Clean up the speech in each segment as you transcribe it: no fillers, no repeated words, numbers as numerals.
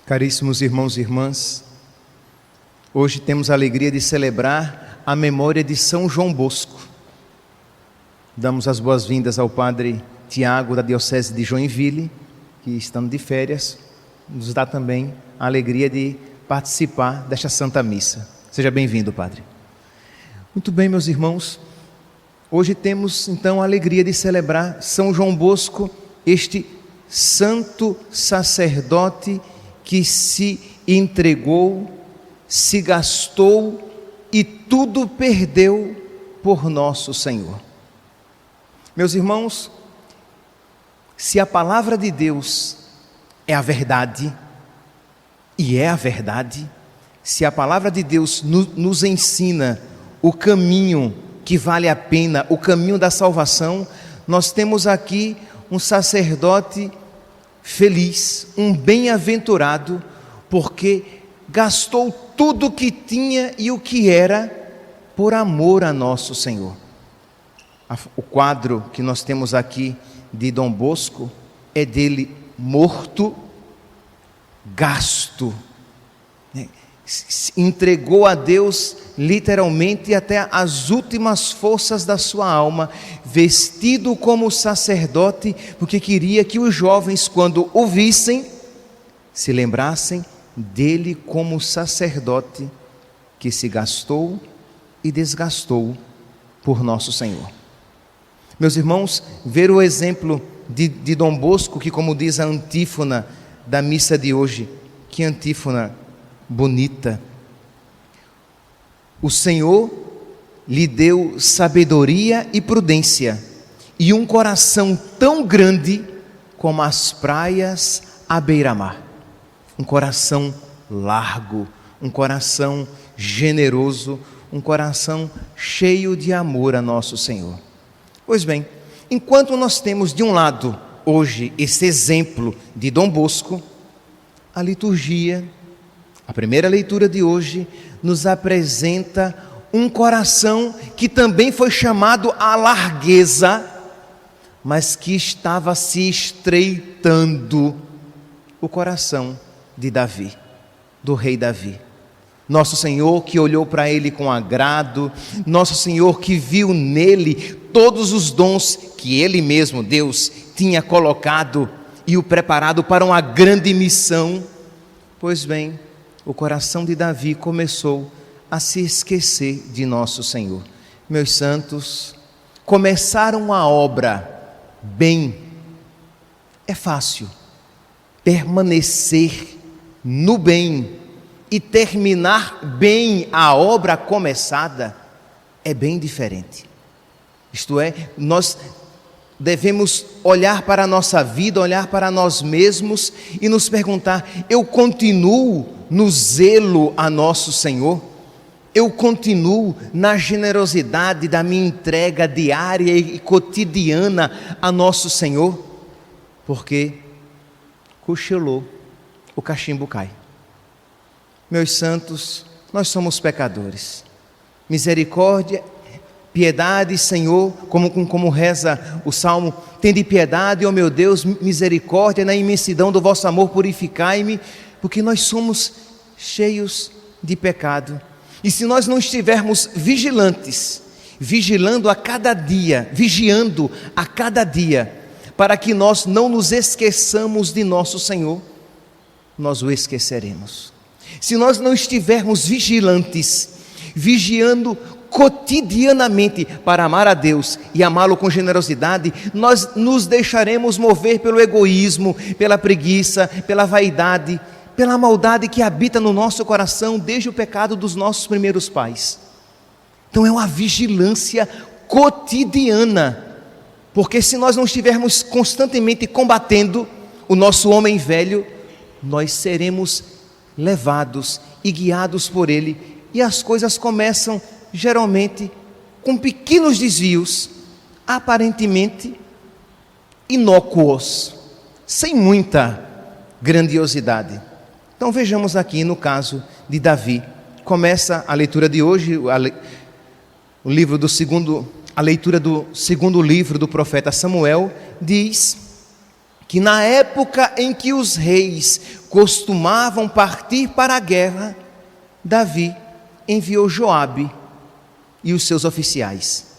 Caríssimos irmãos e irmãs, hoje temos a alegria de celebrar a memória de São João Bosco. Damos as boas-vindas ao Padre Tiago, da Diocese de Joinville, que, estando de férias, nos dá também a alegria de participar desta Santa Missa. Seja bem-vindo, Padre. Muito bem, meus irmãos, hoje temos então a alegria de celebrar São João Bosco, este santo sacerdote que se entregou, se gastou e tudo perdeu por nosso Senhor. Meus irmãos, se a palavra de Deus é a verdade, e é a verdade, se a palavra de Deus nos ensina o caminho que vale a pena, o caminho da salvação, nós temos aqui um sacerdote feliz, um bem-aventurado, porque gastou tudo o que tinha e o que era por amor a nosso Senhor. O quadro que nós temos aqui de Dom Bosco é dele morto, gasto, se entregou a Deus literalmente até as últimas forças da sua alma, vestido como sacerdote, porque queria que os jovens, quando o vissem, se lembrassem dele como sacerdote que se gastou e desgastou por nosso Senhor. Meus irmãos, ver o exemplo de Dom Bosco, que, como diz a antífona da missa de hoje, que antífona bonita: o Senhor lhe deu sabedoria e prudência e um coração tão grande como as praias à beira-mar. Um coração largo, um coração generoso, um coração cheio de amor a nosso Senhor. Pois bem, enquanto nós temos de um lado hoje esse exemplo de Dom Bosco, a liturgia, a primeira leitura de hoje, nos apresenta um coração que também foi chamado à largueza, mas que estava se estreitando, o coração de Davi, do rei Davi. Nosso Senhor que olhou para ele com agrado, nosso Senhor que viu nele todos os dons que ele mesmo, Deus, tinha colocado e o preparado para uma grande missão. Pois bem, o coração de Davi começou a se esquecer de nosso Senhor. Meus santos, começar uma obra bem é fácil, permanecer no bem e terminar bem a obra começada é bem diferente. Isto é, nós devemos olhar para a nossa vida, olhar para nós mesmos e nos perguntar: eu continuo no zelo a nosso Senhor? Eu continuo na generosidade da minha entrega diária e cotidiana a nosso Senhor? Porque cochilou, o cachimbo cai. Meus santos, nós somos pecadores. Misericórdia, piedade, Senhor, como reza o Salmo: tende piedade, ó meu Deus, misericórdia, na imensidão do vosso amor purificai-me, porque nós somos cheios de pecado. E se nós não estivermos vigilantes, vigiando a cada dia, para que nós não nos esqueçamos de nosso Senhor, nós o esqueceremos. Se nós não estivermos vigilantes, vigiando cotidianamente para amar a Deus e amá-lo com generosidade, nós nos deixaremos mover pelo egoísmo, pela preguiça, pela vaidade, pela maldade que habita no nosso coração desde o pecado dos nossos primeiros pais. Então é uma vigilância cotidiana, porque se nós não estivermos constantemente combatendo o nosso homem velho, nós seremos levados e guiados por ele, e as coisas começam geralmente com pequenos desvios, aparentemente inócuos, sem muita grandiosidade. Então vejamos aqui no caso de Davi. Começa a leitura de hoje, a leitura do segundo livro do profeta Samuel, diz que na época em que os reis costumavam partir para a guerra, Davi enviou Joabe e os seus oficiais.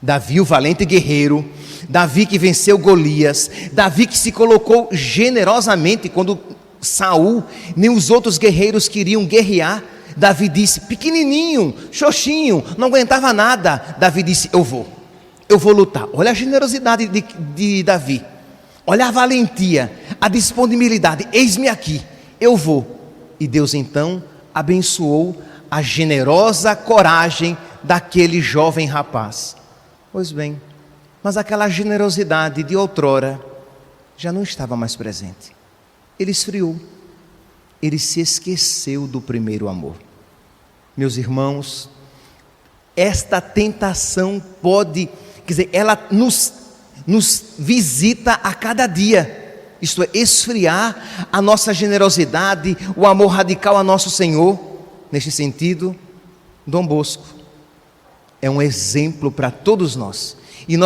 Davi, o valente guerreiro, Davi que venceu Golias, Davi que se colocou generosamente quando Saul nem os outros guerreiros queriam guerrear. Davi disse, pequenininho, xoxinho, não aguentava nada. Davi disse, eu vou lutar. Olha a generosidade de Davi, olha a valentia, a disponibilidade, eis-me aqui, eu vou. E Deus então abençoou a generosa coragem daquele jovem rapaz. Pois bem, mas aquela generosidade de outrora já não estava mais presente. Ele esfriou, ele se esqueceu do primeiro amor. Meus irmãos, esta tentação pode, ela nos visita a cada dia, isto é, esfriar a nossa generosidade, o amor radical a nosso Senhor. Neste sentido, Dom Bosco é um exemplo para todos nós, e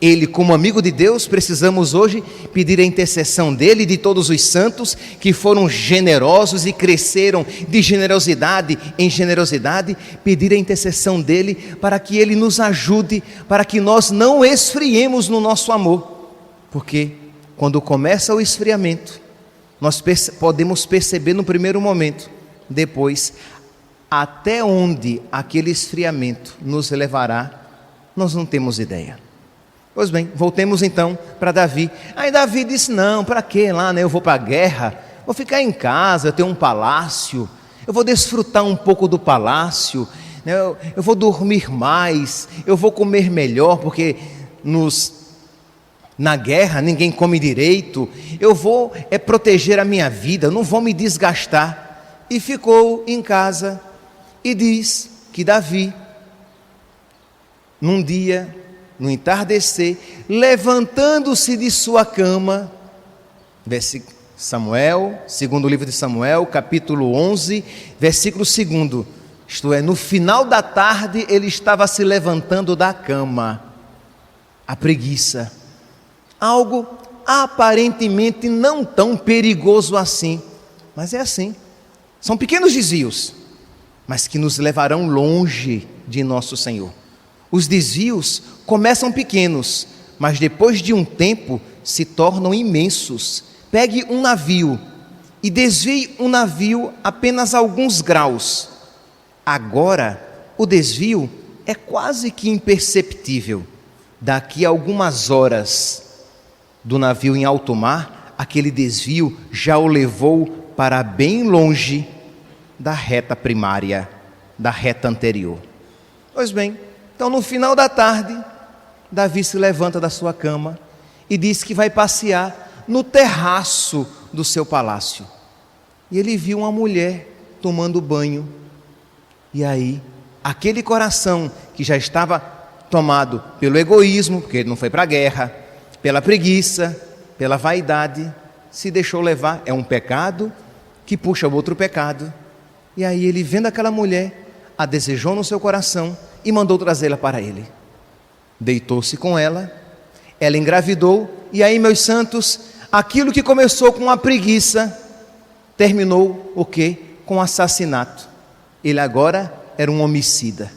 ele, como amigo de Deus, precisamos hoje pedir a intercessão dele e de todos os santos que foram generosos e cresceram de generosidade em generosidade, pedir a intercessão dele para que ele nos ajude, para que nós não esfriemos no nosso amor, porque quando começa o esfriamento, nós podemos perceber no primeiro momento, depois, até onde aquele esfriamento nos levará, nós não temos ideia. Pois bem, voltemos então para Davi. Aí Davi disse, não, para que lá, né? Eu vou para a guerra, vou ficar em casa, eu tenho um palácio, eu vou desfrutar um pouco do palácio, né? Eu vou dormir mais, eu vou comer melhor, porque na guerra ninguém come direito, eu vou proteger a minha vida, eu não vou me desgastar. E ficou em casa. E diz que Davi, num dia, no entardecer, levantando-se de sua cama, Samuel, segundo livro de Samuel, capítulo 11, versículo 2, isto é, no final da tarde ele estava se levantando da cama, a preguiça, algo aparentemente não tão perigoso assim, mas é assim, são pequenos desvios, mas que nos levarão longe de nosso Senhor. Os desvios começam pequenos, mas depois de um tempo se tornam imensos. Pegue um navio e desvie um navio apenas alguns graus. Agora, o desvio é quase que imperceptível. Daqui a algumas horas do navio em alto mar, aquele desvio já o levou para bem longe da reta primária, da reta anterior. Pois bem, então no final da tarde, Davi se levanta da sua cama e diz que vai passear no terraço do seu palácio. E ele viu uma mulher tomando banho. E aí, aquele coração que já estava tomado pelo egoísmo, porque ele não foi para a guerra, pela preguiça, pela vaidade, se deixou levar. É um pecado que puxa o outro pecado. E aí ele, vendo aquela mulher, a desejou no seu coração e mandou trazê-la para ele. Deitou-se com ela, ela engravidou, e aí, meus santos, aquilo que começou com a preguiça, terminou o quê? Com assassinato. Ele agora era um homicida,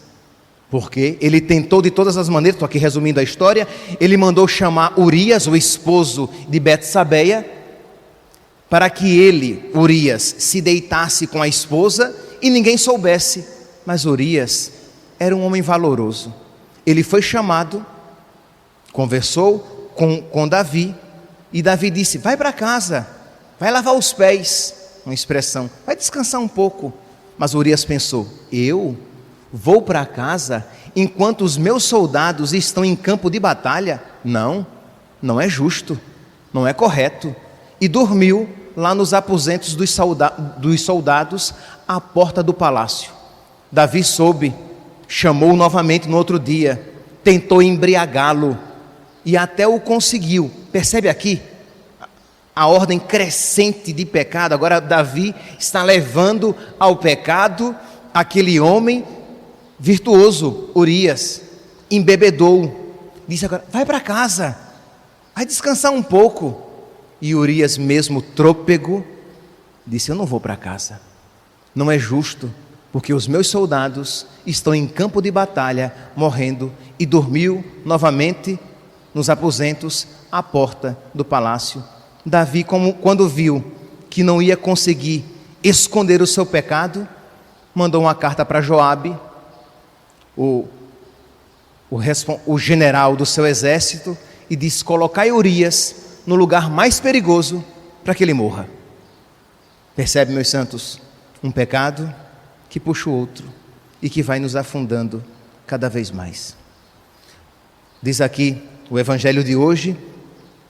porque ele tentou de todas as maneiras, estou aqui resumindo a história, ele mandou chamar Urias, o esposo de Betsabeia, para que ele, Urias, se deitasse com a esposa e ninguém soubesse. Mas Urias era um homem valoroso. Ele foi chamado, conversou com Davi, e Davi disse, vai para casa, vai lavar os pés, uma expressão, vai descansar um pouco. Mas Urias pensou, eu vou para casa enquanto os meus soldados estão em campo de batalha? Não, não é justo, não é correto. E dormiu lá nos aposentos dos soldados, à porta do palácio. Davi soube, chamou novamente no outro dia, tentou embriagá-lo, e até o conseguiu. Percebe aqui a ordem crescente de pecado? Agora Davi está levando ao pecado aquele homem virtuoso, Urias, embebedou, disse agora, vai para casa, vai descansar um pouco. E Urias, mesmo trôpego, disse: eu não vou para casa. Não é justo, porque os meus soldados estão em campo de batalha, morrendo. E dormiu novamente nos aposentos, à porta do palácio. Davi, quando viu que não ia conseguir esconder o seu pecado, mandou uma carta para Joabe, o general do seu exército, e disse: colocai Urias no lugar mais perigoso para que ele morra. Percebe, meus santos, um pecado que puxa o outro e que vai nos afundando cada vez mais. Diz aqui o evangelho de hoje: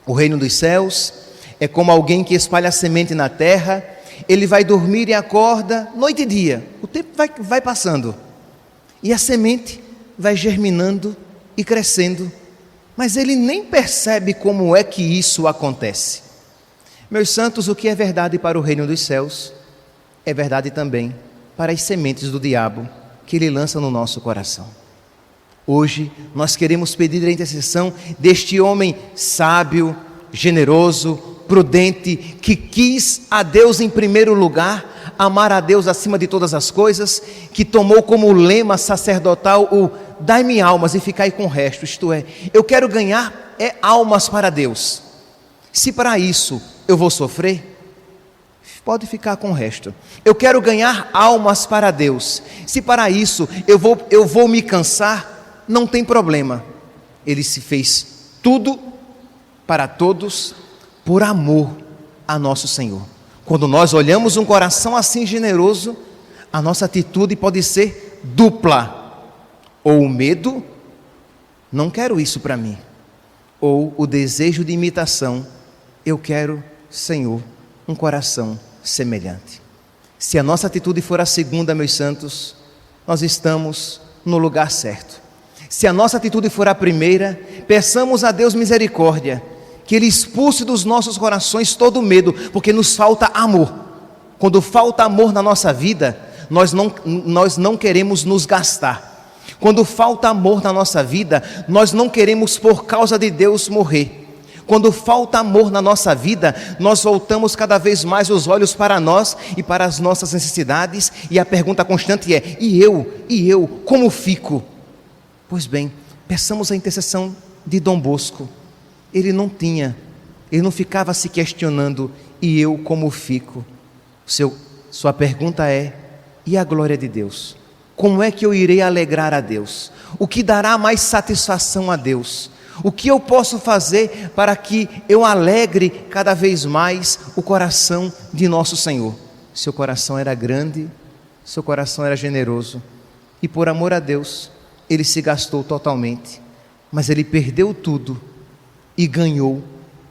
o reino dos céus é como alguém que espalha a semente na terra. Ele vai dormir e acorda noite e dia. O tempo vai passando e a semente vai germinando e crescendo, mas ele nem percebe como é que isso acontece. Meus santos, o que é verdade para o reino dos céus é verdade também para as sementes do diabo que ele lança no nosso coração. Hoje nós queremos pedir a intercessão deste homem sábio, generoso, prudente, que quis a Deus em primeiro lugar, amar a Deus acima de todas as coisas, que tomou como lema sacerdotal o dai-me almas e ficai com o resto. Isto é, eu quero ganhar almas para Deus. Se para isso eu vou sofrer, pode ficar com o resto. Eu quero ganhar almas para Deus. Se para isso eu vou me cansar, não tem problema. Ele se fez tudo para todos por amor a nosso Senhor. Quando nós olhamos um coração assim generoso, a nossa atitude pode ser dupla. Ou o medo, não quero isso para mim. Ou o desejo de imitação, eu quero, Senhor, um coração semelhante. Se a nossa atitude for a segunda, meus santos, nós estamos no lugar certo. Se a nossa atitude for a primeira, peçamos a Deus misericórdia, que Ele expulse dos nossos corações todo medo, porque nos falta amor. Quando falta amor na nossa vida, nós não queremos nos gastar. Quando falta amor na nossa vida, nós não queremos por causa de Deus morrer. Quando falta amor na nossa vida, nós voltamos cada vez mais os olhos para nós e para as nossas necessidades, e a pergunta constante é: e eu, como fico? Pois bem, peçamos a intercessão de Dom Bosco. Ele não ficava se questionando: e eu como fico? Sua pergunta é: e a glória de Deus? Como é que eu irei alegrar a Deus? O que dará mais satisfação a Deus? O que eu posso fazer para que eu alegre cada vez mais o coração de nosso Senhor? Seu coração era grande, seu coração era generoso, e por amor a Deus, ele se gastou totalmente, mas ele perdeu tudo e ganhou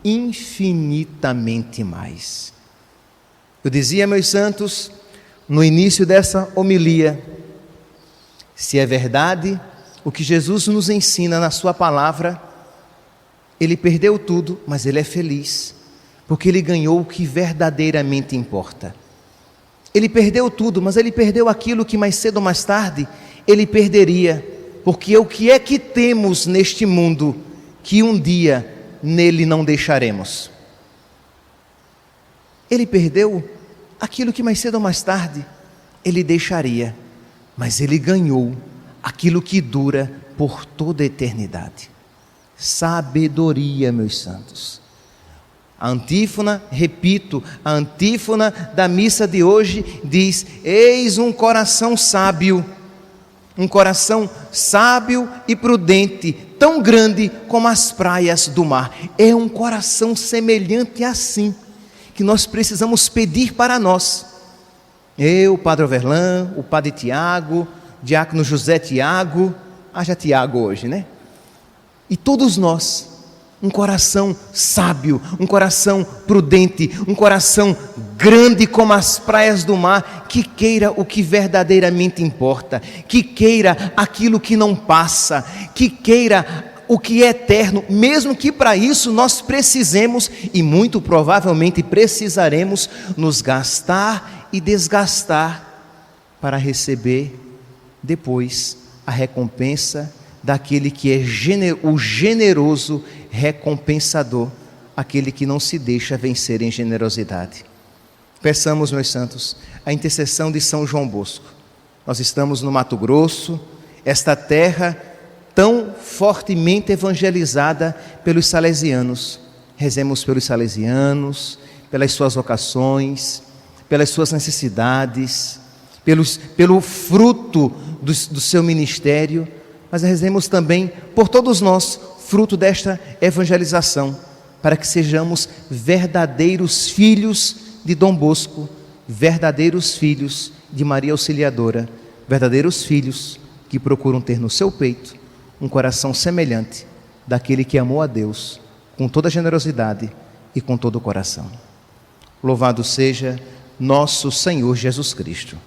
infinitamente mais. Eu dizia, meus santos, no início dessa homilia, se é verdade o que Jesus nos ensina na sua palavra, ele perdeu tudo, mas ele é feliz, porque ele ganhou o que verdadeiramente importa. Ele perdeu tudo, mas ele perdeu aquilo que mais cedo ou mais tarde ele perderia, porque o que é que temos neste mundo que um dia nele não deixaremos? Ele perdeu aquilo que mais cedo ou mais tarde ele deixaria, mas ele ganhou aquilo que dura por toda a eternidade. Sabedoria, meus santos. A antífona, repito, a antífona da missa de hoje diz: eis um coração sábio e prudente, tão grande como as praias do mar. É um coração semelhante assim, que nós precisamos pedir para nós. Eu, Padre Overlan, o Padre Tiago, Diácono José Tiago, haja Tiago hoje, né? E todos nós, um coração sábio, um coração prudente, um coração grande como as praias do mar, que queira o que verdadeiramente importa, que queira aquilo que não passa, que queira o que é eterno, mesmo que para isso nós precisemos, e muito provavelmente precisaremos, nos gastar e desgastar para receber depois a recompensa daquele que é o generoso recompensador, aquele que não se deixa vencer em generosidade. Peçamos, meus santos, a intercessão de São João Bosco. Nós estamos no Mato Grosso, esta terra tão fortemente evangelizada pelos salesianos. Rezemos pelos salesianos, pelas suas vocações, pelas suas necessidades, pelo fruto do seu ministério, mas rezemos também por todos nós, fruto desta evangelização, para que sejamos verdadeiros filhos de Dom Bosco, verdadeiros filhos de Maria Auxiliadora, verdadeiros filhos que procuram ter no seu peito um coração semelhante daquele que amou a Deus com toda a generosidade e com todo o coração. Louvado seja nosso Senhor Jesus Cristo.